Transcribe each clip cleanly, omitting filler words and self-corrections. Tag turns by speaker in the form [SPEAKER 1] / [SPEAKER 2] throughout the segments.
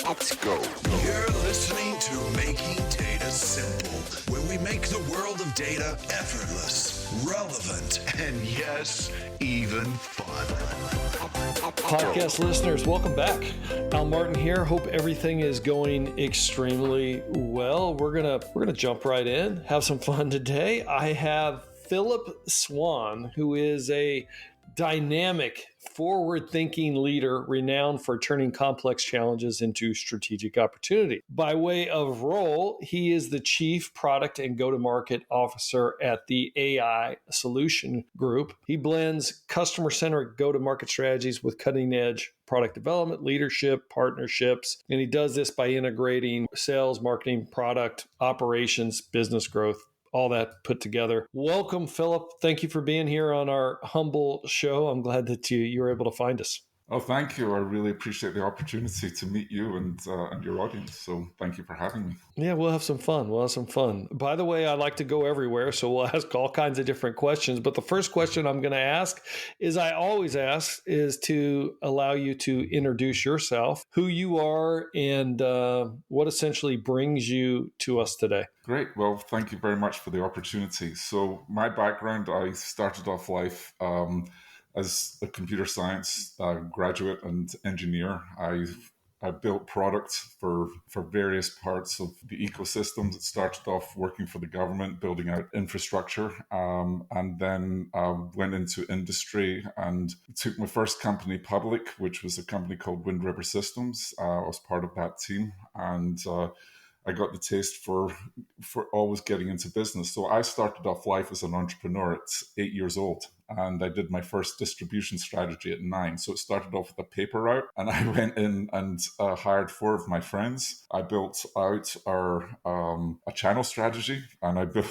[SPEAKER 1] Let's go.
[SPEAKER 2] You're listening to Making Data Simple, where we make the world of data effortless, relevant, and yes, even fun.
[SPEAKER 3] Podcast listeners, welcome back. Al Martin here. Hope everything is going extremely well. We're gonna jump right in, have some fun today. I have Phillip Swan, who is a dynamic, forward-thinking leader renowned for turning complex challenges into strategic opportunity. By way of role, he is the Chief Product and Go-to-Market Officer at the AI Solution Group. He blends customer-centric go-to-market strategies with cutting-edge product development, leadership, partnerships, and he does this by integrating sales, marketing, product, operations, business growth, all that put together. Welcome, Phillip. Thank you for being here on our humble show. I'm glad that you were able to find us.
[SPEAKER 4] Oh, thank you. I really appreciate the opportunity to meet you and your audience. So thank you for having me.
[SPEAKER 3] Yeah, we'll have some fun. By the way, I like to go everywhere, so we'll ask all kinds of different questions. But the first question I'm going to ask is I always ask is to allow you to introduce yourself, who you are, and what essentially brings you to us today.
[SPEAKER 4] Great. Well, thank you very much for the opportunity. So my background, I started off life as a computer science graduate and engineer. I built products for various parts of the ecosystems. It started off working for the government, building out infrastructure, and then went into industry and took my first company public, which was a company called Wind River Systems. I was part of that team, and I got the taste for always getting into business. So I started off life as an entrepreneur at 8 years old, and I did my first distribution strategy at 9. So it started off with a paper route, and I went in and hired 4 of my friends. I built out a channel strategy, and I built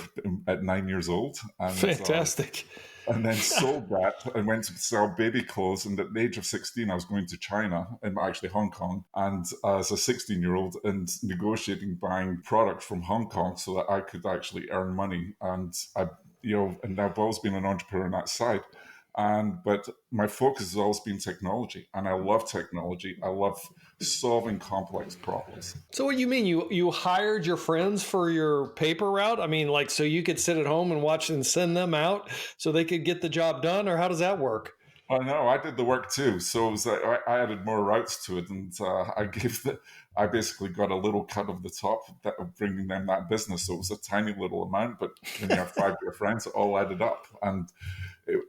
[SPEAKER 4] at 9 years old. And,
[SPEAKER 3] fantastic.
[SPEAKER 4] And then sold that and went to sell baby clothes. And at the age of 16, I was going to China, and actually Hong Kong, and as a 16-year-old and negotiating buying product from Hong Kong so that I could actually earn money. And and I've always been an entrepreneur on that side. But my focus has always been technology, and I love technology. I love solving complex problems.
[SPEAKER 3] So what you mean? You hired your friends for your paper route? I mean, like, so you could sit at home and watch and send them out so they could get the job done, or how does that work?
[SPEAKER 4] Oh, no, I did the work too. So it was, I added more routes to it, and I basically got a little cut of the top of bringing them that business. So it was a tiny little amount, but when you have 5 of your friends, it all added up. And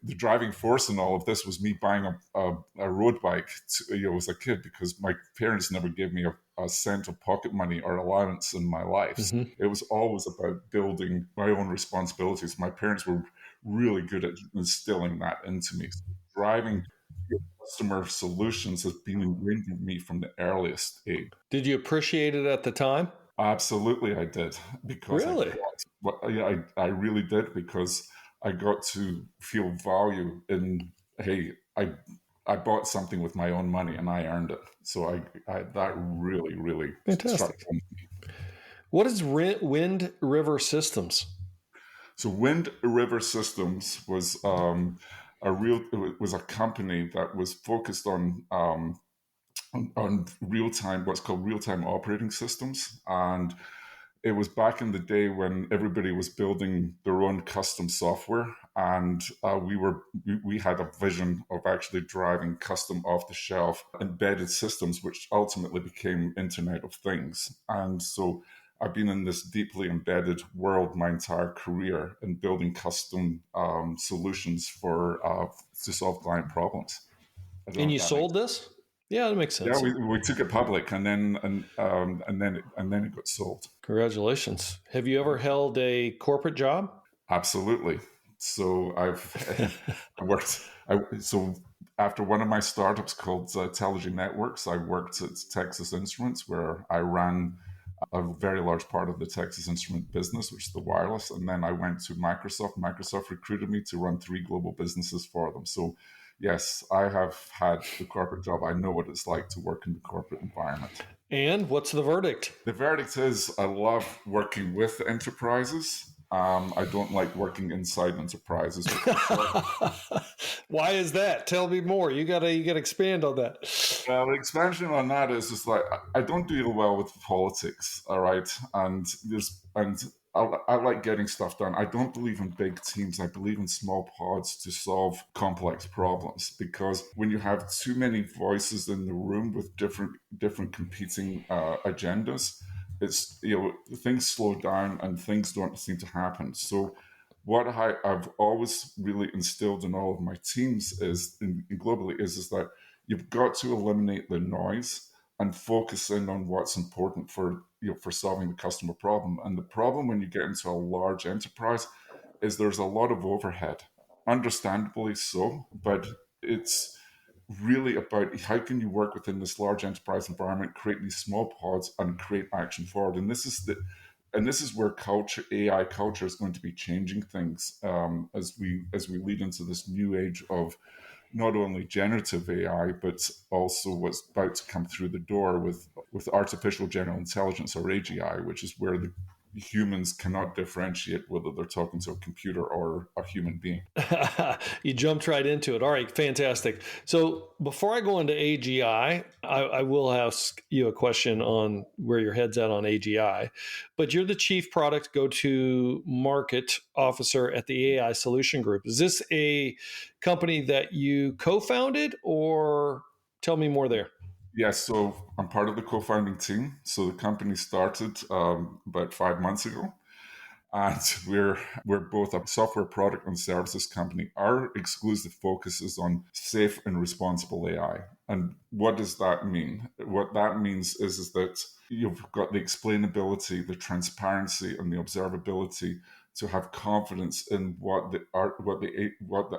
[SPEAKER 4] the driving force in all of this was me buying a road bike as a kid, because my parents never gave me a cent of pocket money or allowance in my life. Mm-hmm. It was always about building my own responsibilities. My parents were really good at instilling that into me. Driving customer solutions has been ingrained in me from the earliest age.
[SPEAKER 3] Did you appreciate it at the time?
[SPEAKER 4] Absolutely, I did. Because
[SPEAKER 3] really?
[SPEAKER 4] I really did, because I got to feel value in, hey, I bought something with my own money and I earned it. So that really, really
[SPEAKER 3] fantastic. Struck me. What is Wind River Systems?
[SPEAKER 4] So Wind River Systems was it was a company that was focused on real-time, what's called real-time operating systems. And it was back in the day when everybody was building their own custom software, and we had a vision of actually driving custom off-the-shelf embedded systems, which ultimately became Internet of Things. And so I've been in this deeply embedded world my entire career in building custom solutions to solve client problems.
[SPEAKER 3] And you sold this? Yeah, that makes sense.
[SPEAKER 4] Yeah, we took it public, and then it got sold.
[SPEAKER 3] Congratulations! Have you ever held a corporate job?
[SPEAKER 4] Absolutely. So I've worked. So after one of my startups called Telegy Networks, I worked at Texas Instruments, where I ran a very large part of the Texas Instrument business, which is the wireless. And then I went to Microsoft. Microsoft recruited me to run 3 global businesses for them. So yes, I have had the corporate job. I know what it's like to work in the corporate environment.
[SPEAKER 3] And what's the verdict?
[SPEAKER 4] The verdict is I love working with enterprises. I don't like working inside enterprises.
[SPEAKER 3] Why is that? Tell me more. You gotta expand on that.
[SPEAKER 4] The expansion on that is just like I don't deal well with politics, all right, and I like getting stuff done. I don't believe in big teams. I believe in small pods to solve complex problems, because when you have too many voices in the room with different competing agendas, it's things slow down and things don't seem to happen. So what I've always really instilled in all of my teams is, globally, is that you've got to eliminate the noise and focus in on what's important for for solving the customer problem. And the problem when you get into a large enterprise is there's a lot of overhead, understandably so, but it's really about how can you work within this large enterprise environment, create these small pods, and create action forward. And this is where AI culture is going to be changing things as we lead into this new age of not only generative AI, but also what's about to come through the door with artificial general intelligence, or AGI, which is where the humans cannot differentiate whether they're talking to a computer or a human being.
[SPEAKER 3] You jumped right into it. All right, fantastic. So before I go into AGI, I will ask you a question on where your head's at on AGI. But you're the chief product go-to-market officer at the AI Solution Group. Is this a company that you co-founded, or tell me more there?
[SPEAKER 4] Yes, so I'm part of the co-founding team. So the company started about 5 months ago, and we're both a software product and services company. Our exclusive focus is on safe and responsible AI. And what does that mean? What that means is that you've got the explainability, the transparency, and the observability to have confidence in what the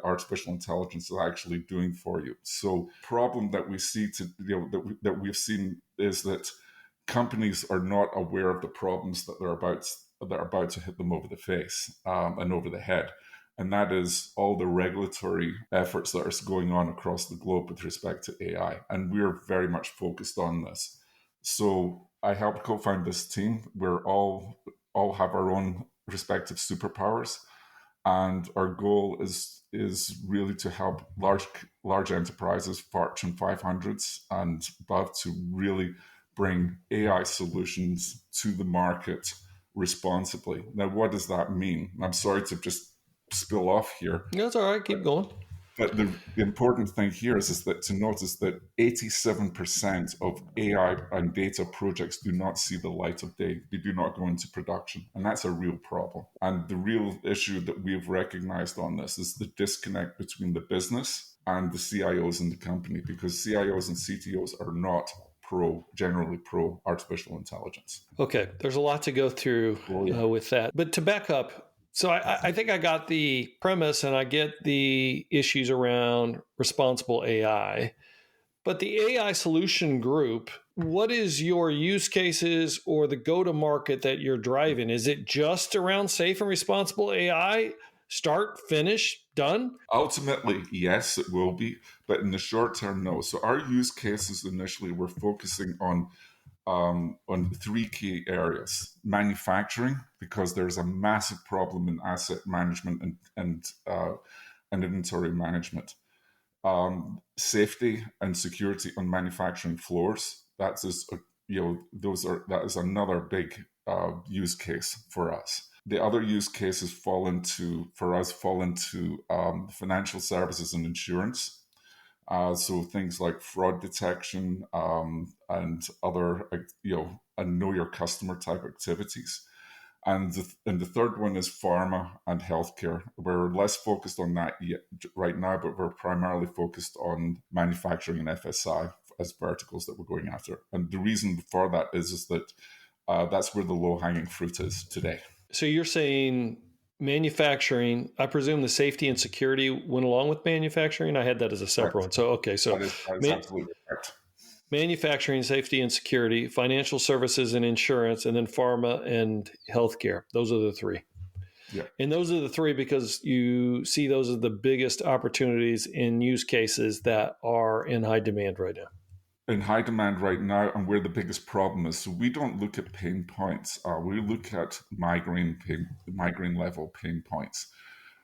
[SPEAKER 4] artificial intelligence is actually doing for you. So, problem that we see that we've seen is that companies are not aware of the problems that are about to hit them over the face and over the head. And that is all the regulatory efforts that are going on across the globe with respect to AI. And we're very much focused on this. So I helped co-found this team. We're all have our own respective superpowers. And our goal is really to help large enterprises, Fortune 500s and above, to really bring AI solutions to the market responsibly. Now, what does that mean? I'm sorry to just spill off here.
[SPEAKER 3] That's all right. Keep going.
[SPEAKER 4] But the important thing here is that to notice that 87% of AI and data projects do not see the light of day. They do not go into production. And that's a real problem. And the real issue that we've recognized on this is the disconnect between the business and the CIOs in the company, because CIOs and CTOs are not generally pro artificial intelligence.
[SPEAKER 3] Okay, there's a lot to go through with that. But to back up, so I think I got the premise and I get the issues around responsible AI. But the AI Solution Group, what is your use cases or the go-to-market that you're driving? Is it just around safe and responsible AI? Start, finish, done?
[SPEAKER 4] Ultimately, yes, it will be. But in the short term, no. So our use cases initially were focusing on 3 key areas: manufacturing, because there's a massive problem in asset management and inventory management; safety and security on manufacturing floors. That is another big use case for us. The other use cases fall into financial services and insurance. So things like fraud detection and other, and know your customer type activities. And the third one is pharma and healthcare. We're less focused on that yet right now, but we're primarily focused on manufacturing and FSI as verticals that we're going after. And the reason for that is that that's where the low-hanging fruit is today.
[SPEAKER 3] So you're saying manufacturing, I presume the safety and security went along with manufacturing? I had that as a separate one. So, okay. So
[SPEAKER 4] that is absolutely correct.
[SPEAKER 3] Manufacturing, safety and security, financial services and insurance, and then pharma and healthcare. Those are the 3.
[SPEAKER 4] Yeah.
[SPEAKER 3] And those are the 3 because you see those are the biggest opportunities in use cases that are in high demand right now.
[SPEAKER 4] in high demand right now and where the biggest problem is. So we don't look at pain points. We look at migraine level pain points.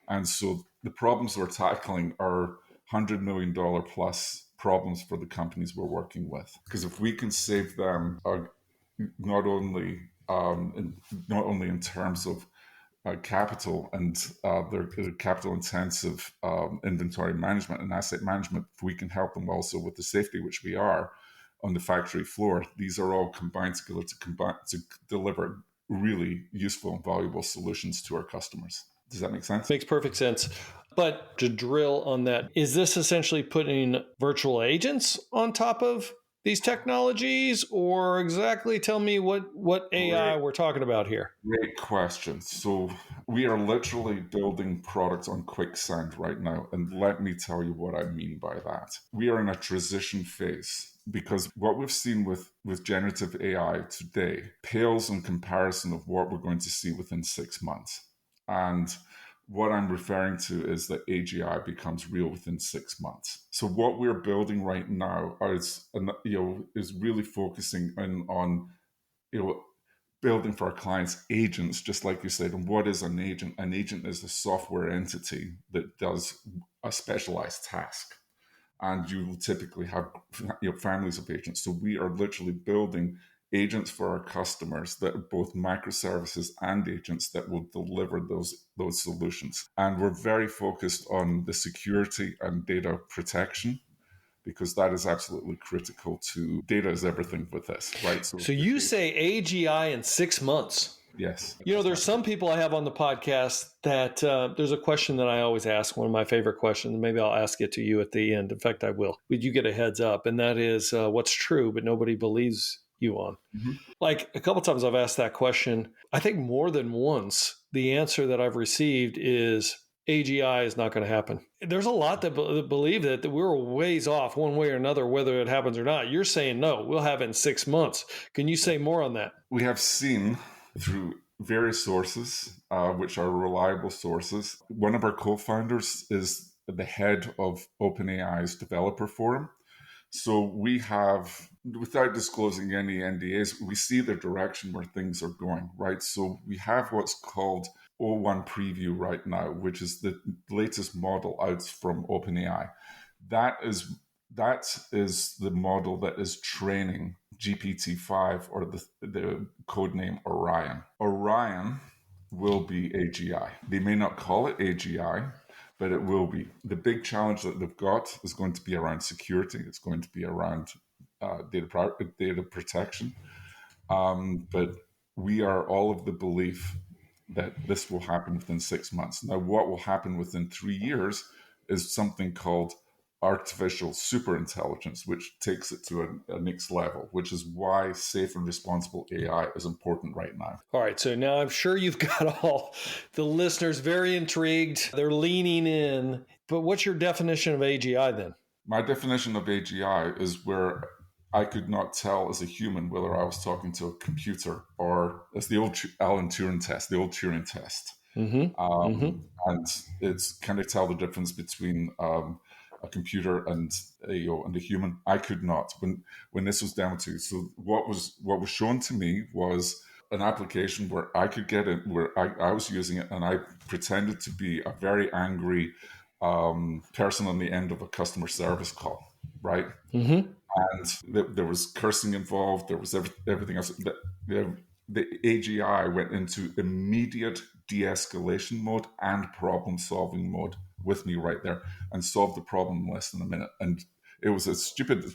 [SPEAKER 4] And so the problems we're tackling are $100 million plus problems for the companies we're working with. Because if we can save them not only in terms of capital and their capital intensive inventory management and asset management, if we can help them also with the safety, which we are on the factory floor, these are all combined together to deliver really useful and valuable solutions to our customers. Does that make sense?
[SPEAKER 3] Makes perfect sense. But to drill on that, is this essentially putting virtual agents on top of these technologies, or exactly tell me what AI we're talking about here?
[SPEAKER 4] Great question. So we are literally building products on Quicksand right now. And let me tell you what I mean by that. We are in a transition phase because what we've seen with generative AI today pales in comparison of what we're going to see within 6 months. And what I'm referring to is that AGI becomes real within 6 months. So what we're building right now is really focusing on building for our clients agents, just like you said. And what is an agent? An agent is a software entity that does a specialized task. And you will typically have families of agents. So we are literally building agents for our customers that are both microservices and agents that will deliver those solutions. And we're very focused on the security and data protection, because that is absolutely critical to data is everything with this, right?
[SPEAKER 3] So you say AGI in 6 months.
[SPEAKER 4] Yes.
[SPEAKER 3] There's some people I have on the podcast that there's a question that I always ask, one of my favorite questions. Maybe I'll ask it to you at the end. In fact, I will. But you get a heads up, and that is what's true, but nobody believes you on.
[SPEAKER 4] Mm-hmm.
[SPEAKER 3] Like a couple times I've asked that question. I think more than once, the answer that I've received is AGI is not going to happen. There's a lot that believe that we're ways off one way or another, whether it happens or not. You're saying, no, we'll have it in 6 months. Can you say more on that?
[SPEAKER 4] We have seen through various sources, which are reliable sources. One of our co-founders is the head of OpenAI's developer forum. So we have, without disclosing any NDAs, we see the direction where things are going, right? So we have what's called O1 Preview right now, which is the latest model out from OpenAI. That is the model that is training GPT-5, or the code name Orion. Orion will be AGI. They may not call it AGI, but it will be. The big challenge that they've got is going to be around security. It's going to be around data protection. But we are all of the belief that this will happen within 6 months. Now, what will happen within 3 years is something called artificial superintelligence, which takes it to a next level, which is why safe and responsible AI is important right now.
[SPEAKER 3] All right, so now I'm sure you've got all the listeners very intrigued. They're leaning in. But what's your definition of AGI then?
[SPEAKER 4] My definition of AGI is where I could not tell as a human whether I was talking to a computer, or as the old Alan Turing test, the old Turing test. And it's kind of tell the difference between a computer and a human. I could not when this was down to. So what was shown to me was an application where I could get it, where I was using it, and I pretended to be a very angry person on the end of a customer service call, right? And there was cursing involved. There was everything else. The AGI went into immediate de-escalation mode and problem-solving mode with me right there, and solved the problem in less than a minute. And it was a stupid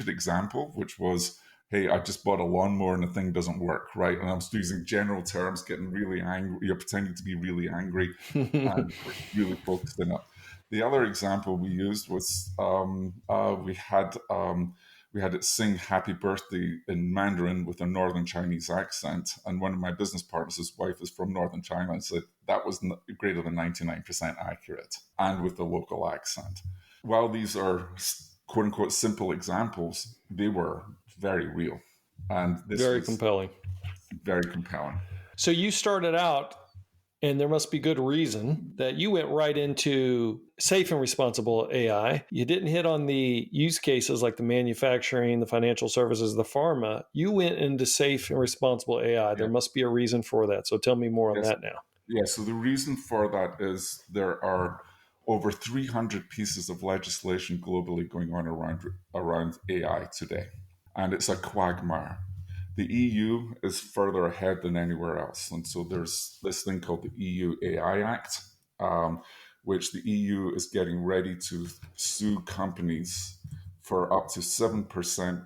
[SPEAKER 4] example, which was, hey, I just bought a lawnmower and the thing doesn't work, right? And I was using general terms, getting really angry. You're pretending to be really angry and really focused in it. The other example we used was we had it sing "Happy Birthday" in Mandarin with a Northern Chinese accent, and one of my business partners, his wife, is from Northern China, and said that was greater than 99% accurate, and with the local accent. While these are "quote unquote" simple examples, they were very real, and this
[SPEAKER 3] very compelling.
[SPEAKER 4] Very compelling.
[SPEAKER 3] So you started out And there must be good reason that you went right into safe and responsible AI. You didn't hit on the use cases like the manufacturing, the financial services, the pharma. You went into safe and responsible AI. There must be a reason for that. So tell me more on
[SPEAKER 4] Yes.
[SPEAKER 3] that now.
[SPEAKER 4] Yeah, so the reason for that is there are over 300 pieces of legislation globally going on around AI today, and it's a quagmire. The EU is further ahead than anywhere else, and so there's this thing called the EU AI Act, which the EU is getting ready to sue companies for up to 7%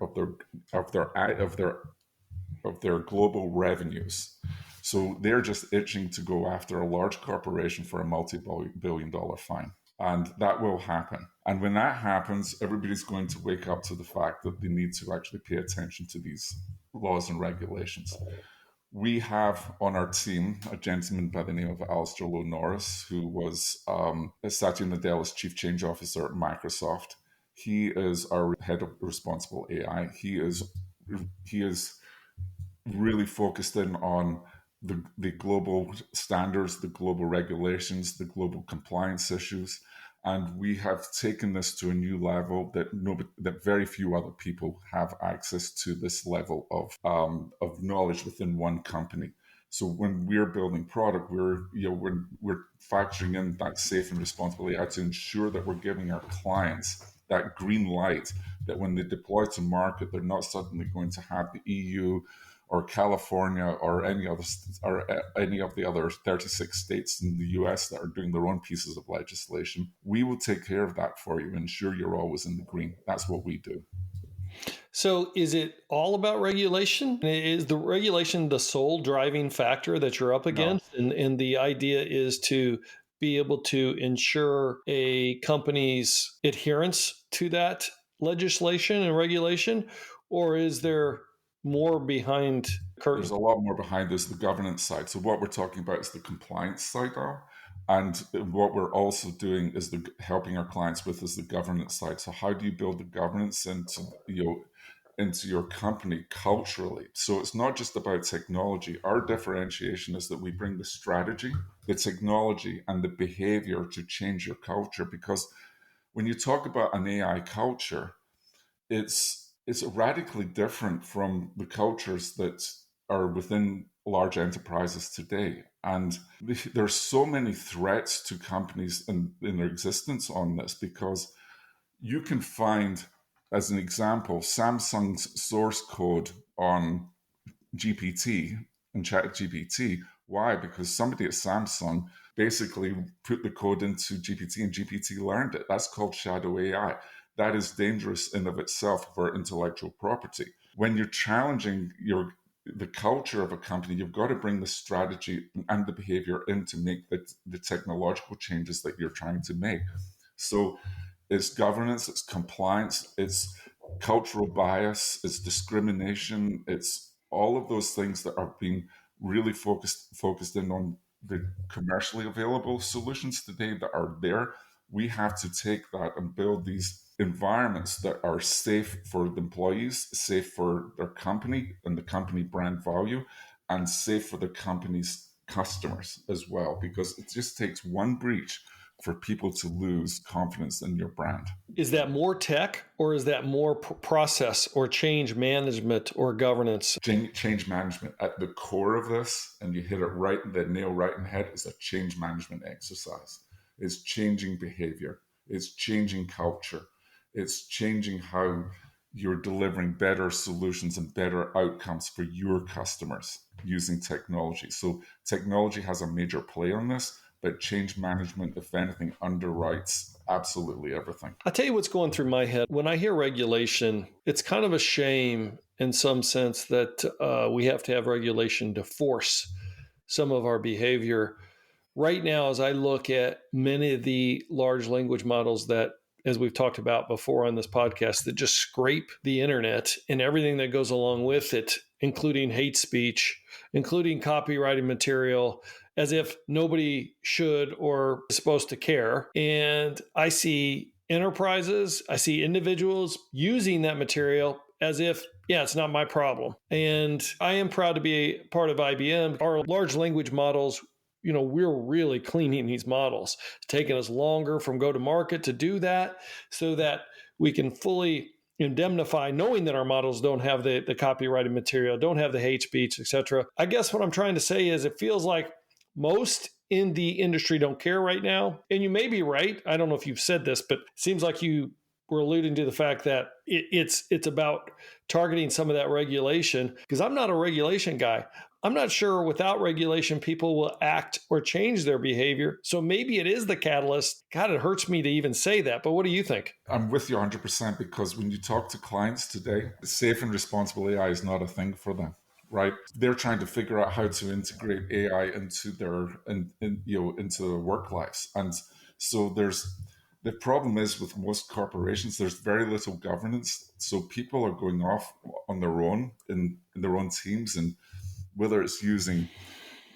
[SPEAKER 4] of their global revenues. So they're just itching to go after a large corporation for a multi-billion-dollar fine. And that will happen. And when that happens, everybody's going to wake up to the fact that they need to actually pay attention to these laws and regulations. We have on our team a gentleman by the name of Alistair Lowe Norris, who was Satya Nadella's chief change officer at Microsoft. He is our head of responsible AI. He is really focused in on the global standards, the global regulations, the global compliance issues. And we have taken this to a new level that very few other people have access to this level of knowledge within one company. So when we're building product, we're factoring in that safe and responsible AI to ensure that we're giving our clients that green light that when they deploy to market, they're not suddenly going to have the EU or California or any of the other 36 states in the US that are doing their own pieces of legislation. We will take care of that for you, ensure you're always in the green. That's what we do.
[SPEAKER 3] So is it all about regulation? Is the regulation the sole driving factor that you're up against?
[SPEAKER 4] No.
[SPEAKER 3] And the idea is to be able to ensure a company's adherence to that legislation and regulation? Or is there more behind the curtain?
[SPEAKER 4] There's a lot more behind this, the governance side. So what we're talking about is the compliance side now. And what we're also doing is helping our clients with is the governance side. So how do you build the governance into your company culturally? So it's not just about technology. Our differentiation is that we bring the strategy, the technology, and the behavior to change your culture. Because when you talk about an AI culture, it's radically different from the cultures that are within large enterprises today. And there's so many threats to companies in their existence on this, because you can find, as an example, Samsung's source code on GPT and ChatGPT. Why? Because somebody at Samsung basically put the code into GPT and GPT learned it. That's called shadow AI. That is dangerous in of itself for intellectual property. When you're challenging the culture of a company, you've got to bring the strategy and the behavior in to make the technological changes that you're trying to make. So it's governance, it's compliance, it's cultural bias, it's discrimination, it's all of those things that are being really focused in on the commercially available solutions today that are there. We have to take that and build these environments that are safe for the employees, safe for their company and the company brand value, and safe for the company's customers as well, because it just takes one breach for people to lose confidence in your brand.
[SPEAKER 3] Is that more tech, or is that more process or change management or governance?
[SPEAKER 4] Change management at the core of this, and you hit it right, the nail right in the head, is a change management exercise. It's changing behavior. It's changing culture. It's changing how you're delivering better solutions and better outcomes for your customers using technology. So technology has a major play on this, but change management, if anything, underwrites absolutely everything.
[SPEAKER 3] I'll tell you what's going through my head. When I hear regulation, it's kind of a shame in some sense that we have to have regulation to force some of our behavior. Right now, as I look at many of the large language models that, as we've talked about before on this podcast, that just scrape the internet and everything that goes along with it, including hate speech, including copyrighted material, as if nobody should or is supposed to care. And I see enterprises, I see individuals using that material as if, yeah, it's not my problem. And I am proud to be a part of IBM. Our large language models we're really cleaning these models. It's taken us longer from go to market to do that so that we can fully indemnify, knowing that our models don't have the copyrighted material, don't have the hate speech, etc. I guess what I'm trying to say is it feels like most in the industry don't care right now. And you may be right. I don't know if you've said this, but it seems like you were alluding to the fact that it's about targeting some of that regulation, because I'm not a regulation guy. I'm not sure without regulation, people will act or change their behavior. So maybe it is the catalyst. God, it hurts me to even say that. But what do you think?
[SPEAKER 4] I'm with you 100% because when you talk to clients today, safe and responsible AI is not a thing for them, right? They're trying to figure out how to integrate AI into into their work lives. And so the problem is with most corporations, there's very little governance. So people are going off on their own in their own teams, and whether it's using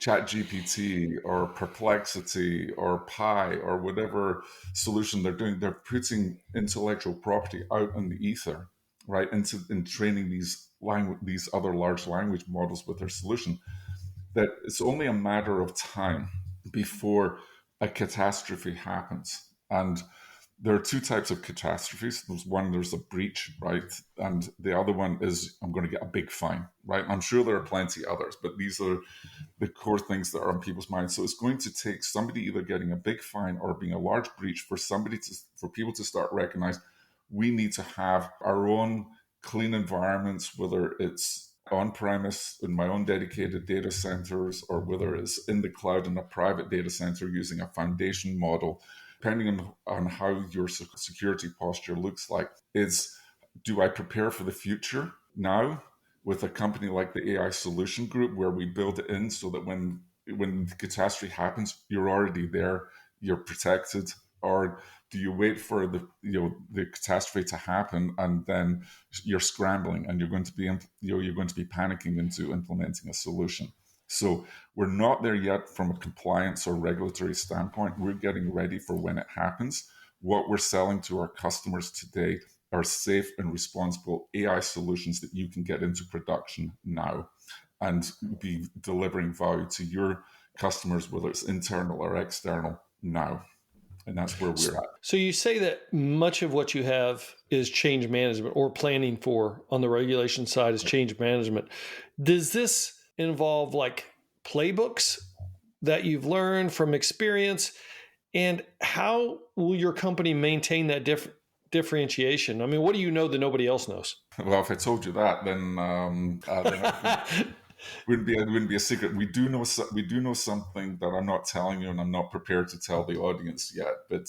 [SPEAKER 4] ChatGPT or Perplexity or Pi or whatever solution they're doing, they're putting intellectual property out in the ether, right? In training these other large language models with their solution. That it's only a matter of time before a catastrophe happens. And there are two types of catastrophes. There's a breach, right? And the other one is I'm going to get a big fine, right? I'm sure there are plenty others, but these are the core things that are on people's minds. So it's going to take somebody either getting a big fine or being a large breach for people to start recognize we need to have our own clean environments, whether it's on premise in my own dedicated data centers or whether it's in the cloud in a private data center using a foundation model. Depending on how your security posture looks like, do I prepare for the future now with a company like the AI Solution Group where we build it in so that when the catastrophe happens, you're already there, you're protected? Or do you wait for the catastrophe to happen and then you're scrambling and you're going to be panicking into implementing a solution? So we're not there yet from a compliance or regulatory standpoint. We're getting ready for when it happens. What we're selling to our customers today are safe and responsible AI solutions that you can get into production now and be delivering value to your customers, whether it's internal or external, now. And that's where we're at.
[SPEAKER 3] So you say that much of what you have is change management, or planning for on the regulation side is change management. Does this involve like playbooks that you've learned from experience? And how will your company maintain that differentiation? I mean, what do you know that nobody else knows?
[SPEAKER 4] Well, if I told you that, then wouldn't be a secret. We do know something that I'm not telling you, and I'm not prepared to tell the audience yet. But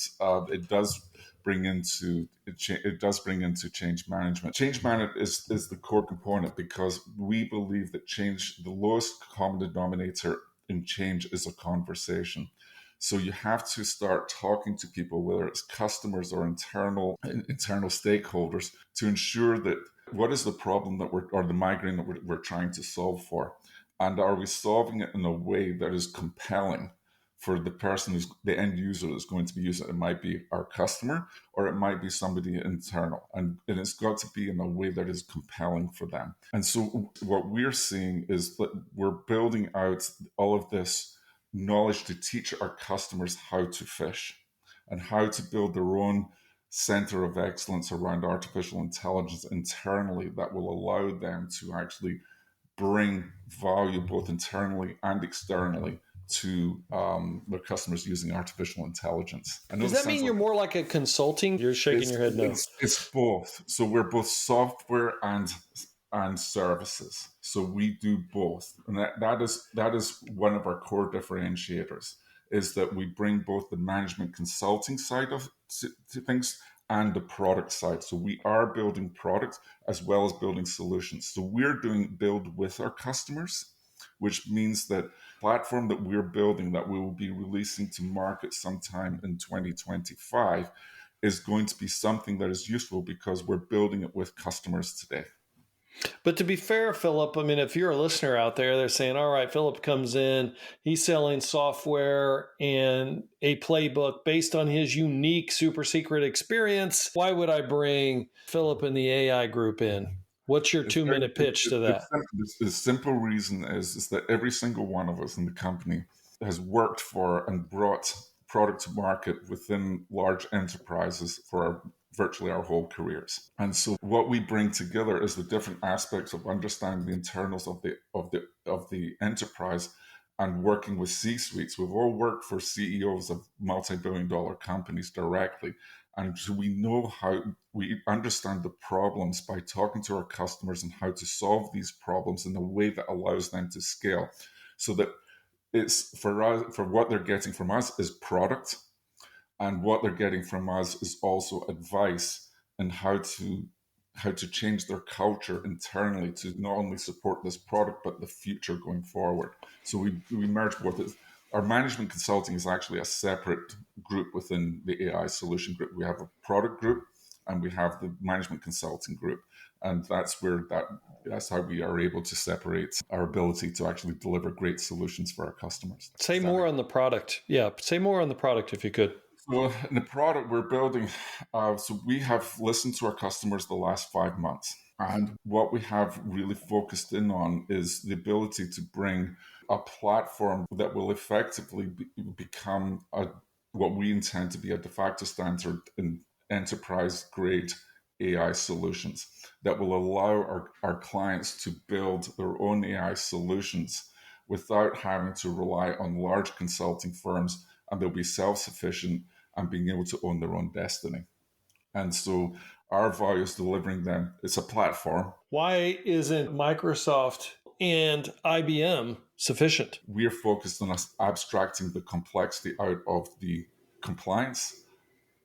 [SPEAKER 4] it does bring into change management. Change management is the core component because we believe that change, the lowest common denominator in change, is a conversation. So you have to start talking to people, whether it's customers or internal stakeholders, to ensure that what is the problem or the migraine that we're trying to solve for, and are we solving it in a way that is compelling for the person who's the end user that's going to be using it? It might be our customer or it might be somebody internal, and it's got to be in a way that is compelling for them. And so what we're seeing is that we're building out all of this knowledge to teach our customers how to fish and how to build their own center of excellence around artificial intelligence internally that will allow them to actually bring value both internally and externally to their customers using artificial intelligence.
[SPEAKER 3] Does that mean you're more like a consulting? You're shaking your head no.
[SPEAKER 4] It's both. So we're both software and services. So we do both. And that is one of our core differentiators, is that we bring both the management consulting side of to things and the product side. So we are building products as well as building solutions. So we're doing build with our customers, which means that platform that we're building that we will be releasing to market sometime in 2025 is going to be something that is useful because we're building it with customers today.
[SPEAKER 3] But to be fair, Phillip, I mean, if you're a listener out there, they're saying, all right, Phillip comes in, he's selling software and a playbook based on his unique super secret experience. Why would I bring Phillip and the AI group in? What's your 2-minute pitch to that?
[SPEAKER 4] The simple reason is that every single one of us in the company has worked for and brought product to market within large enterprises for virtually our whole careers. And so what we bring together is the different aspects of understanding the internals of the enterprise and working with C-suites. We've all worked for CEOs of multi-billion dollar companies directly. And so we know how we understand the problems by talking to our customers and how to solve these problems in a way that allows them to scale. So that it's for us, for what they're getting from us is product, and what they're getting from us is also advice on how to change their culture internally to not only support this product but the future going forward. So we merge both. Our management consulting is actually a separate group within the AI solution group. We have a product group and we have the management consulting group, and that's how we are able to separate our ability to actually deliver great solutions for our customers.
[SPEAKER 3] Say more on the product. Yeah, say more on the product if you could.
[SPEAKER 4] So in the product we're building, so we have listened to our customers the last 5 months. And what we have really focused in on is the ability to bring a platform that will effectively become what we intend to be a de facto standard in enterprise-grade AI solutions that will allow our clients to build their own AI solutions without having to rely on large consulting firms, and they'll be self-sufficient and being able to own their own destiny. And so our value is delivering them. It's a platform.
[SPEAKER 3] Why isn't Microsoft and IBM sufficient?
[SPEAKER 4] We are focused on us abstracting the complexity out of the compliance,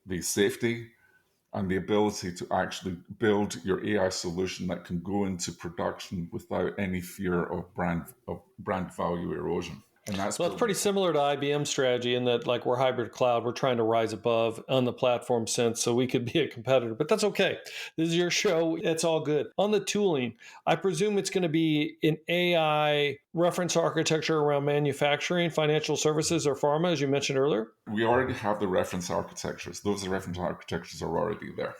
[SPEAKER 4] the safety, and the ability to actually build your AI solution that can go into production without any fear of brand value erosion. And that's
[SPEAKER 3] pretty similar to IBM's strategy in that, like, we're hybrid cloud. We're trying to rise above on the platform sense so we could be a competitor, but that's okay. This is your show. It's all good. On the tooling, I presume it's going to be an AI reference architecture around manufacturing, financial services, or pharma, as you mentioned earlier.
[SPEAKER 4] We already have the reference architectures. Those reference architectures are already there.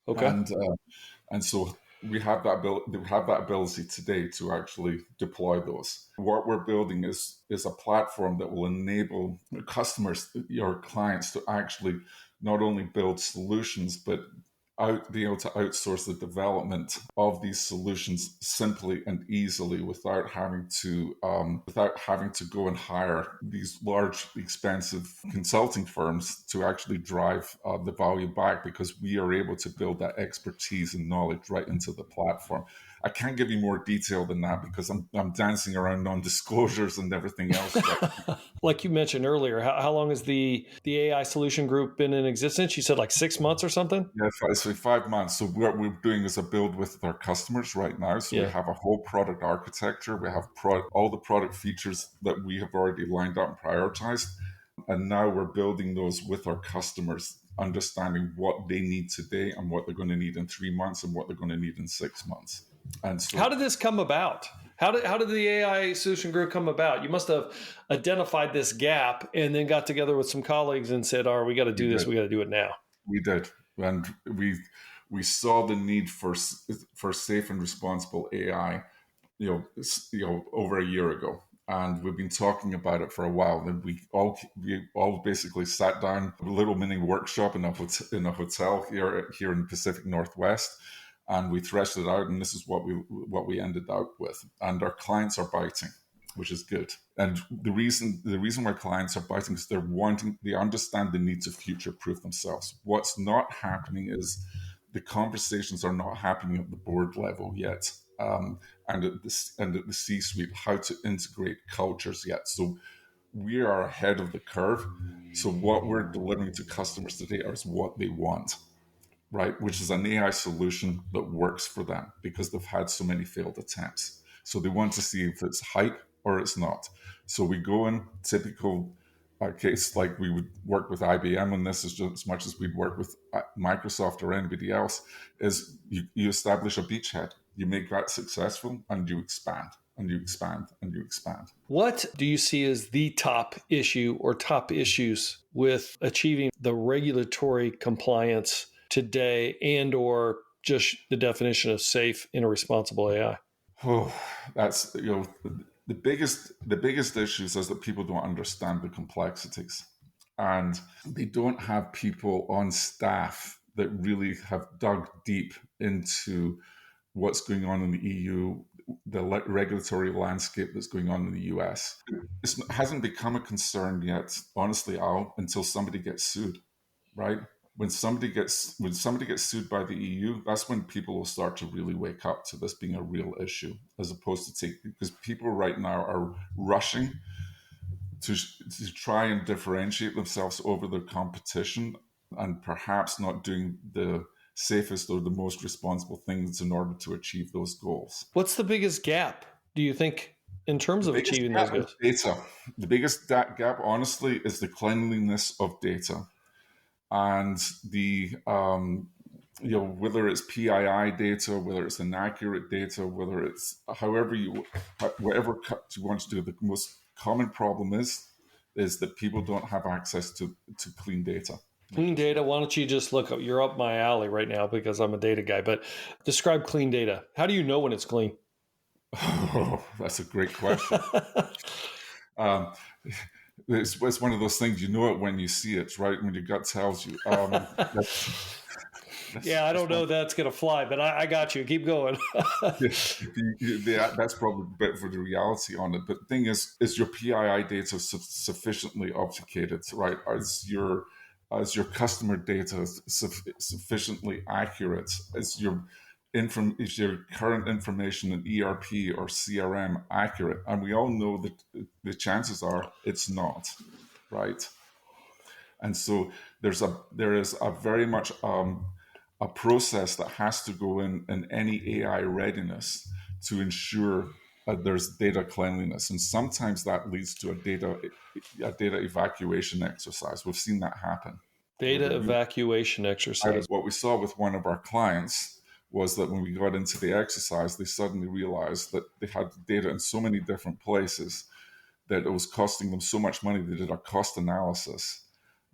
[SPEAKER 3] Okay.
[SPEAKER 4] And so we have that ability today to actually deploy those. What we're building is a platform that will enable customers, your clients, to actually not only build solutions, but be able to outsource the development of these solutions simply and easily without having to go and hire these large, expensive consulting firms to actually drive the value back, because we are able to build that expertise and knowledge right into the platform. I can't give you more detail than that because I'm dancing around non-disclosures and everything else.
[SPEAKER 3] Like you mentioned earlier, how long has the AI solution group been in existence? You said like 6 months or something?
[SPEAKER 4] Yeah, so 5 months. So what we're doing is a build with our customers right now. So we have a whole product architecture. We have all the product features that we have already lined up and prioritized. And now we're building those with our customers, understanding what they need today and what they're going to need in 3 months and what they're going to need in 6 months. And so,
[SPEAKER 3] how did this come about? How did the AI solution group come about? You must have identified this gap and then got together with some colleagues and said, "Oh, we got to do this. We got to do it now."
[SPEAKER 4] We did, and we saw the need for safe and responsible AI, over a year ago, and we've been talking about it for a while. And we all basically sat down, a little mini workshop in a hotel here in the Pacific Northwest. And we threshed it out, and this is what we ended up with. And our clients are biting, which is good. And the reason why clients are biting is they understand the need to future-proof themselves. What's not happening is the conversations are not happening at the board level yet, and at the C-suite, how to integrate cultures yet. So we are ahead of the curve. So what we're delivering to customers today is what they want. Right, which is an AI solution that works for them because they've had so many failed attempts. So they want to see if it's hype or it's not. So we go in typical case, like we would work with IBM on this as much as we'd work with Microsoft or anybody else, is you establish a beachhead, you make that successful, and you expand. And you expand and you expand.
[SPEAKER 3] What do you see as the top issue or top issues with achieving the regulatory compliance today, and or just the definition of safe and responsible AI?
[SPEAKER 4] Oh, that's the biggest issues is that people don't understand the complexities, and they don't have people on staff that really have dug deep into what's going on in the EU, the regulatory landscape that's going on in the US. It hasn't become a concern yet, honestly, Al, until somebody gets sued, right? When somebody gets sued by the EU, that's when people will start to really wake up to this being a real issue, as opposed to because people right now are rushing to try and differentiate themselves over their competition, and perhaps not doing the safest or the most responsible things in order to achieve those goals.
[SPEAKER 3] What's the biggest gap, do you think, in terms of achieving those goals?
[SPEAKER 4] Data. The biggest gap, honestly, is the cleanliness of data, and the whether it's PII data, whether it's inaccurate data, whether it's whatever you want to do. The most common problem is that people don't have access to clean data.
[SPEAKER 3] Clean data, why don't you just look up, you're up my alley right now because I'm a data guy, but describe clean data. How do you know when it's clean?
[SPEAKER 4] Oh, that's a great question. It's one of those things, you know it when you see it, right? When your gut tells you.
[SPEAKER 3] I don't know that's going to fly, but I got you. Keep going.
[SPEAKER 4] That's probably a bit for the reality on it. But the thing is your PII data sufficiently obfuscated, right? Is your customer data sufficiently accurate? Is your current information in ERP or CRM accurate? And we all know that the chances are it's not, right? And so there is a very much a process that has to go in any AI readiness to ensure there's data cleanliness, and sometimes that leads to a data evacuation exercise. We've seen that happen.
[SPEAKER 3] Data evacuation exercise.
[SPEAKER 4] What we saw with one of our clients was that when we got into the exercise, they suddenly realized that they had data in so many different places that it was costing them so much money. They did a cost analysis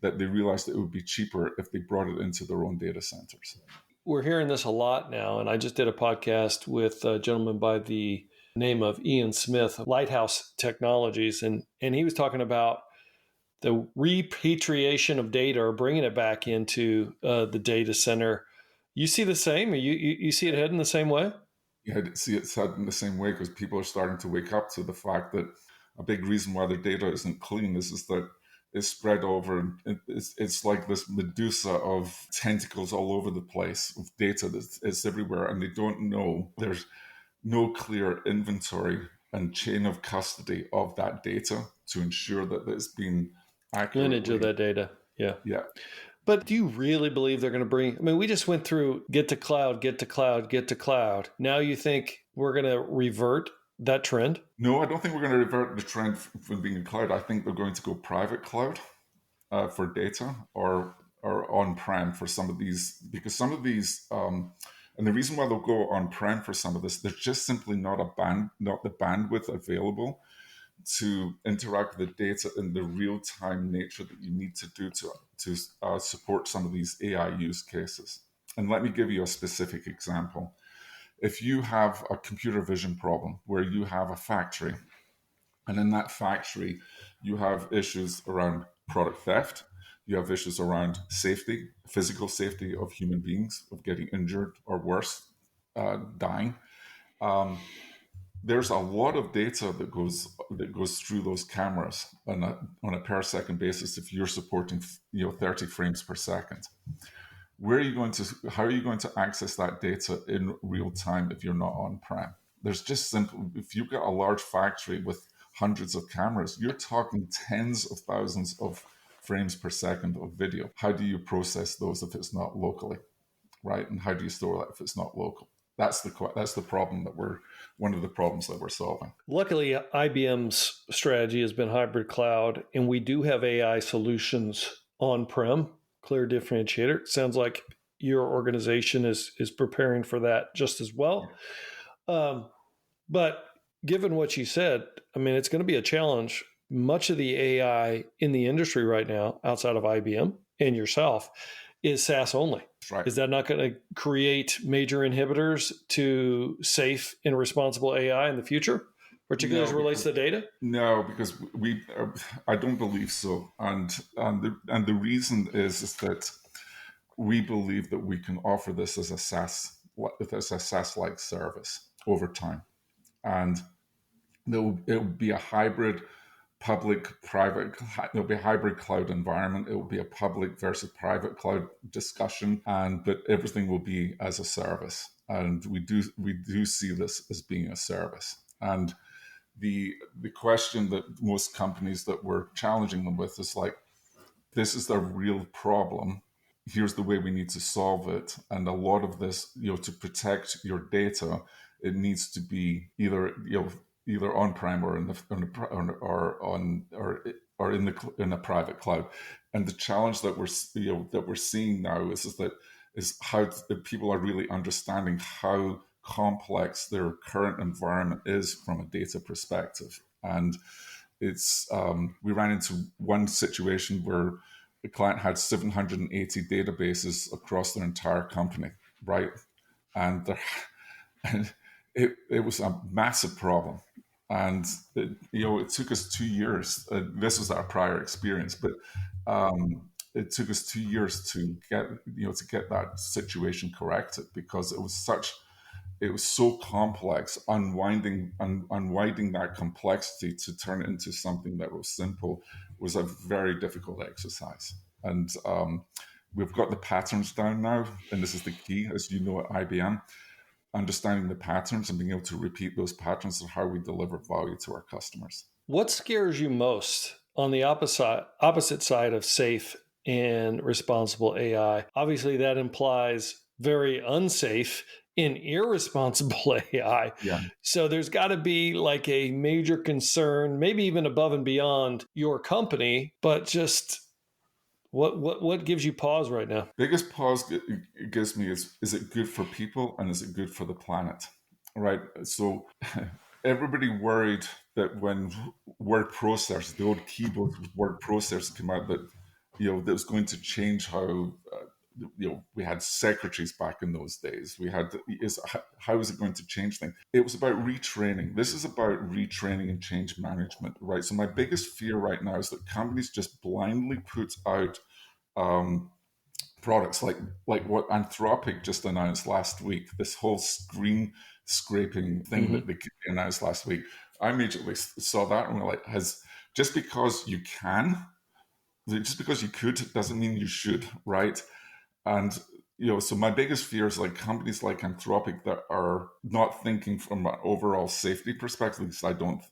[SPEAKER 4] that they realized it would be cheaper if they brought it into their own data centers.
[SPEAKER 3] We're hearing this a lot now, and I just did a podcast with a gentleman by the name of Ian Smith, Lighthouse Technologies, and he was talking about the repatriation of data, or bringing it back into the data center. You see the same? Or you see it heading the same way?
[SPEAKER 4] Yeah, I see it heading the same way, because people are starting to wake up to the fact that a big reason why their data isn't clean is that it's spread over. It's like this Medusa of tentacles all over the place of data that's everywhere, and they don't know. There's no clear inventory and chain of custody of that data to ensure that it's been accurately.
[SPEAKER 3] Lineage of that data. Yeah.
[SPEAKER 4] Yeah.
[SPEAKER 3] But do you really believe they're going to bring, I mean, we just went through get to cloud, get to cloud, get to cloud. Now you think we're going to revert that trend?
[SPEAKER 4] No, I don't think we're going to revert the trend from being in cloud. I think they're going to go private cloud for data, or on-prem for some of these, because some of these, and the reason why they'll go on-prem for some of this, there's just simply not the bandwidth available to interact with the data in the real-time nature that you need to do to support some of these AI use cases. And let me give you a specific example. If you have a computer vision problem where you have a factory, and in that factory you have issues around product theft, you have issues around safety, physical safety of human beings, of getting injured or worse, dying. There's a lot of data that goes through those cameras on a per second basis. If you're supporting 30 frames per second, how are you going to access that data in real time if you're not on-prem? There's just simple. If you've got a large factory with hundreds of cameras, you're talking tens of thousands of frames per second of video. How do you process those if it's not locally, right? And how do you store that if it's not local? That's the problem one of the problems that we're solving.
[SPEAKER 3] Luckily, IBM's strategy has been hybrid cloud, and we do have AI solutions on-prem. Clear differentiator. It sounds like your organization is preparing for that just as well. But given what you said, I mean, it's going to be a challenge. Much of the AI in the industry right now, outside of IBM and yourself, is SaaS only.
[SPEAKER 4] Right.
[SPEAKER 3] Is that not going to create major inhibitors to safe and responsible AI in the future? particularly as it relates to data?
[SPEAKER 4] No, because I don't believe so, and the reason is that we believe that we can offer this as a SaaS-like service over time, and it will be a hybrid public-private. There'll be a hybrid cloud environment. It will be a public versus private cloud discussion, but everything will be as a service, and we do see this as being a service. And the question that most companies that we're challenging them with is like, this is the real problem. Here's the way we need to solve it. And a lot of this, to protect your data, it needs to be either on-prem or in a private cloud. And the challenge that we're seeing now is how people are really understanding how complex their current environment is from a data perspective. And it's we ran into one situation where the client had 780 databases across their entire company, right? And it was a massive problem. And it took us 2 years. This was our prior experience, but it took us 2 years to get that situation corrected, because it was so complex. Unwinding that complexity to turn it into something that was simple was a very difficult exercise. And we've got the patterns down now, and this is the key, as you know, at IBM. Understanding the patterns and being able to repeat those patterns is how we deliver value to our customers.
[SPEAKER 3] What scares you most on the opposite side of safe and responsible AI? Obviously, that implies very unsafe and irresponsible AI.
[SPEAKER 4] Yeah.
[SPEAKER 3] So there's got to be like a major concern, maybe even above and beyond your company, but just what gives you pause right now?
[SPEAKER 4] Biggest pause it gives me is it good for people and is it good for the planet? Right. So everybody worried that when word processors, the old keyboard word processors came out, that that was going to change how we had secretaries back in those days. How is it going to change things? It was about retraining. This is about retraining and change management, right? So my biggest fear right now is that companies just blindly put out products like what Anthropic just announced last week. This whole screen scraping thing that they announced last week. I immediately saw that and we're like, just because you could doesn't mean you should, right? And so my biggest fear is like companies like Anthropic that are not thinking from an overall safety perspective. Because I don't,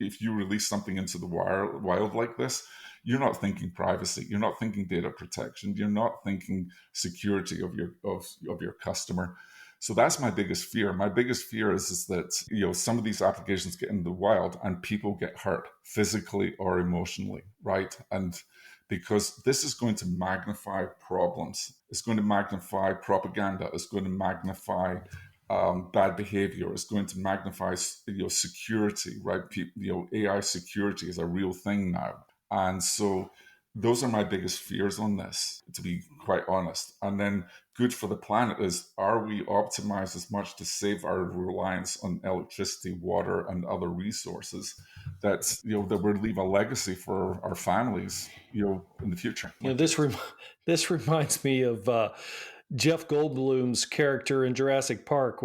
[SPEAKER 4] if you release something into the wild like this, you're not thinking privacy, you're not thinking data protection, you're not thinking security of your customer. So that's my biggest fear. My biggest fear is that some of these applications get in the wild and people get hurt physically or emotionally, right? And because this is going to magnify problems. It's going to magnify propaganda. It's going to magnify bad behavior. It's going to magnify security, right? AI security is a real thing now. And so those are my biggest fears on this, to be quite honest. And then good for the planet is, are we optimized as much to save our reliance on electricity, water, and other resources that we'll leave a legacy for our families, in the future?
[SPEAKER 3] This reminds me of Jeff Goldblum's character in Jurassic Park,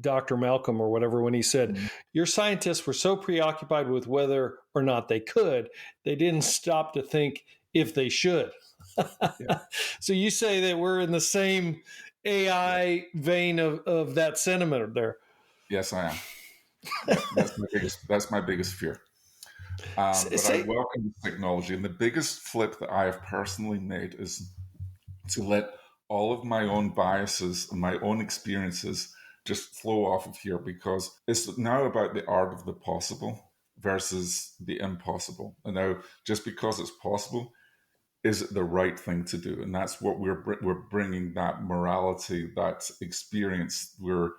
[SPEAKER 3] Dr. Malcolm or whatever, when he said, your scientists were so preoccupied with whether or not they could, they didn't stop to think if they should. Yeah. So you say that we're in the same AI vein of that sentiment there.
[SPEAKER 4] Yes, I am. That's my biggest fear. But I welcome this technology. And the biggest flip that I have personally made is to let all of my own biases and my own experiences just flow off of here, because it's now about the art of the possible versus the impossible. And now, just because it's possible, is it the right thing to do? And that's what we're bringing, that morality, that experience. We're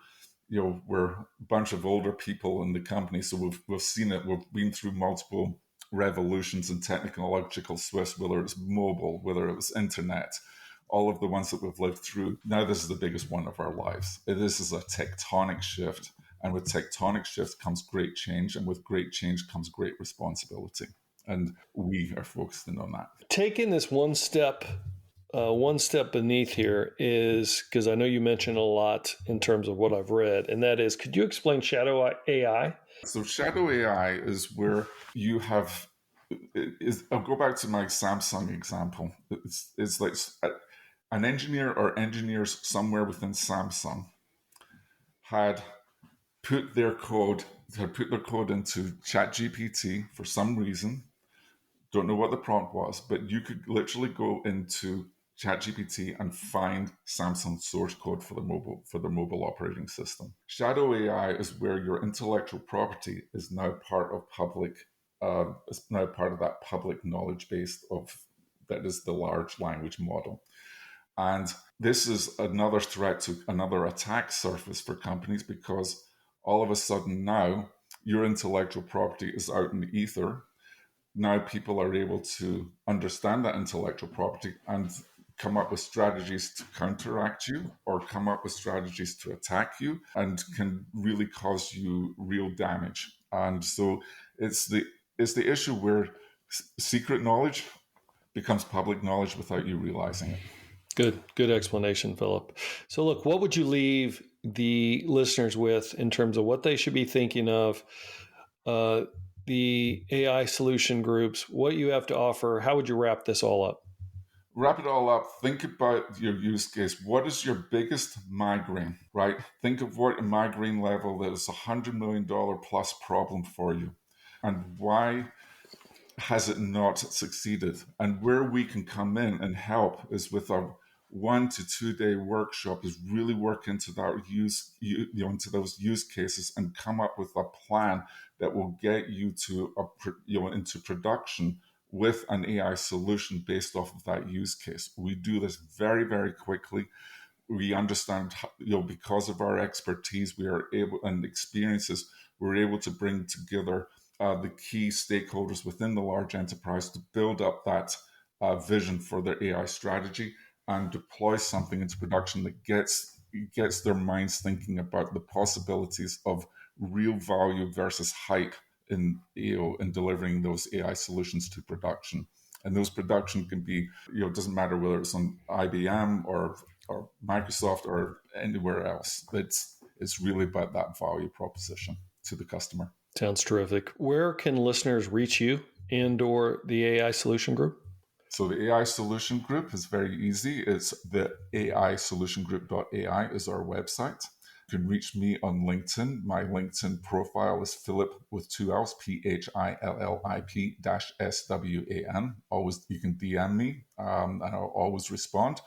[SPEAKER 4] a bunch of older people in the company, so we've seen it. We've been through multiple revolutions in technological shifts, whether it's mobile, whether it was internet, all of the ones that we've lived through. Now this is the biggest one of our lives. This is a tectonic shift, And with tectonic shifts comes great change, and with great change comes great responsibility. And we are focusing on that.
[SPEAKER 3] Taking this one step beneath here is, because I know you mentioned a lot in terms of what I've read, and that is, could you explain shadow AI?
[SPEAKER 4] So shadow AI is where you have, I'll go back to my Samsung example. It's like an engineer or engineers somewhere within Samsung had put their code into ChatGPT for some reason. Don't know what the prompt was, but you could literally go into ChatGPT and find Samsung source code for the mobile operating system. Shadow AI is where your intellectual property is now part of that public knowledge base that is the large language model. And this is another threat to another attack surface for companies, because all of a sudden now your intellectual property is out in the ether. Now people are able to understand that intellectual property and come up with strategies to counteract you, or come up with strategies to attack you, and can really cause you real damage. And so it's the issue where secret knowledge becomes public knowledge without you realizing it.
[SPEAKER 3] Good explanation, Philip. So look, what would you leave the listeners with in terms of what they should be thinking of, the AI solution groups, what you have to offer? How would you wrap this all up?
[SPEAKER 4] Wrap it all up. Think about your use case. What is your biggest migraine, right? Think of what a migraine level that is $100 million plus problem for you, and why has it not succeeded? And where we can come in and help is with our 1 to 2 day workshop, is really work into that into those use cases and come up with a plan that will get you to into production with an AI solution based off of that use case. We do this very, very quickly. We understand, because of our expertise, we are able, and experiences, we're able to bring together the key stakeholders within the large enterprise to build up that vision for their AI strategy and deploy something into production that gets their minds thinking about the possibilities of real value versus hype in delivering those AI solutions to production. And those production can be, it doesn't matter whether it's on IBM or Microsoft or anywhere else. It's really about that value proposition to the customer.
[SPEAKER 3] Sounds terrific. Where can listeners reach you and or the AI Solution Group?
[SPEAKER 4] So the AI Solution Group is very easy. It's the aisolutiongroup.ai is our website. You can reach me on LinkedIn. My LinkedIn profile is Philip with 2 L's, PHILLIP-SWAN. Always, you can DM me and I'll always respond.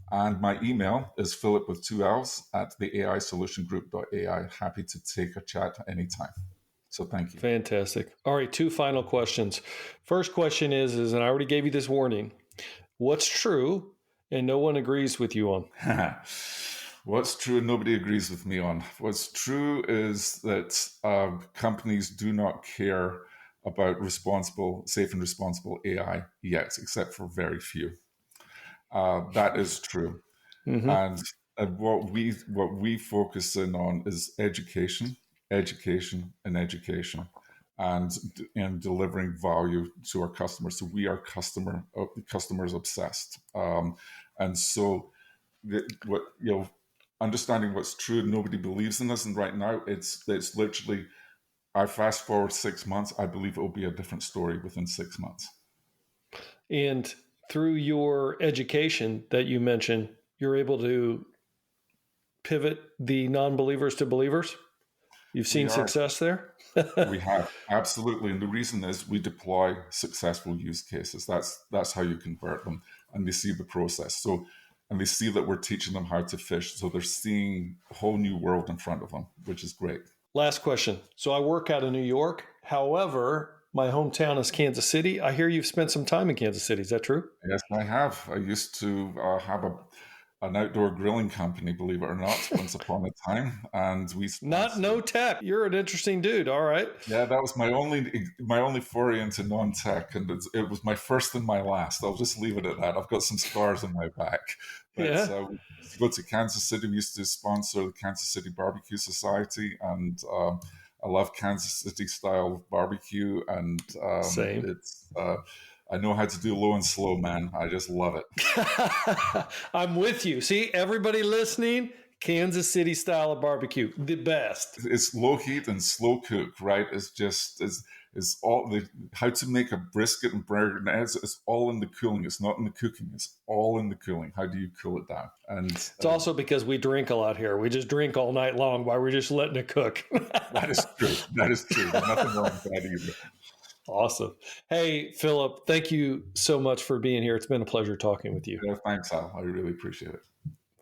[SPEAKER 4] And my email is Philip with 2 L's at the aisolutiongroup.ai. Happy to take a chat anytime. So thank you.
[SPEAKER 3] Fantastic. All right, 2 final questions. First question is, and I already gave you this warning, what's true and no one agrees with you on?
[SPEAKER 4] What's true and nobody agrees with me on? What's true is that companies do not care about safe and responsible AI yet, except for very few. That is true. Mm-hmm. And what we focus in on is education, and delivering value to our customers. So we are customers obsessed. And so understanding what's true, nobody believes in us. And right now it's literally, I fast forward 6 months, I believe it will be a different story within 6 months.
[SPEAKER 3] And through your education that you mentioned, you're able to pivot the non-believers to believers? You've seen success there?
[SPEAKER 4] We have, absolutely. And the reason is we deploy successful use cases. That's how you convert them. And they see the process. And they see that we're teaching them how to fish. So they're seeing a whole new world in front of them, which is great.
[SPEAKER 3] Last question. So I work out of New York. However, my hometown is Kansas City. I hear you've spent some time in Kansas City. Is that true?
[SPEAKER 4] Yes, I have. I used to have an outdoor grilling company, believe it or not, once upon a time, and we
[SPEAKER 3] Not no tech. You're an interesting dude. All right.
[SPEAKER 4] Yeah, that was my only foray into non-tech, and it was my first and my last. I'll just leave it at that. I've got some scars on my back, but
[SPEAKER 3] Yeah.
[SPEAKER 4] we used to go to Kansas City. We used to sponsor the Kansas City Barbecue Society, and I love Kansas City style barbecue, and
[SPEAKER 3] Same.
[SPEAKER 4] it's. I know how to do low and slow, man. I just love it.
[SPEAKER 3] I'm with you. See, everybody listening, Kansas City style of barbecue, the best.
[SPEAKER 4] It's low heat and slow cook, right? It's all the how to make a brisket and burger. It's all in the cooling. It's not in the cooking. It's all in the cooling. How do you cool it down? And
[SPEAKER 3] it's also because we drink a lot here. We just drink all night long while we're just letting it cook.
[SPEAKER 4] That is true. That is true. There's nothing wrong with that either.
[SPEAKER 3] Awesome. Hey, Phillip, thank you so much for being here. It's been a pleasure talking with you.
[SPEAKER 4] Yeah, thanks, Al. I really appreciate it.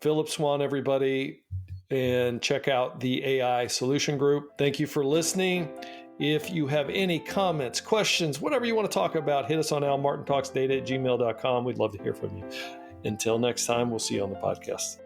[SPEAKER 3] Phillip Swan, everybody, and check out the AI Solution Group. Thank you for listening. If you have any comments, questions, whatever you want to talk about, hit us on almartintalksdata@gmail.com. We'd love to hear from you. Until next time, we'll see you on the podcast.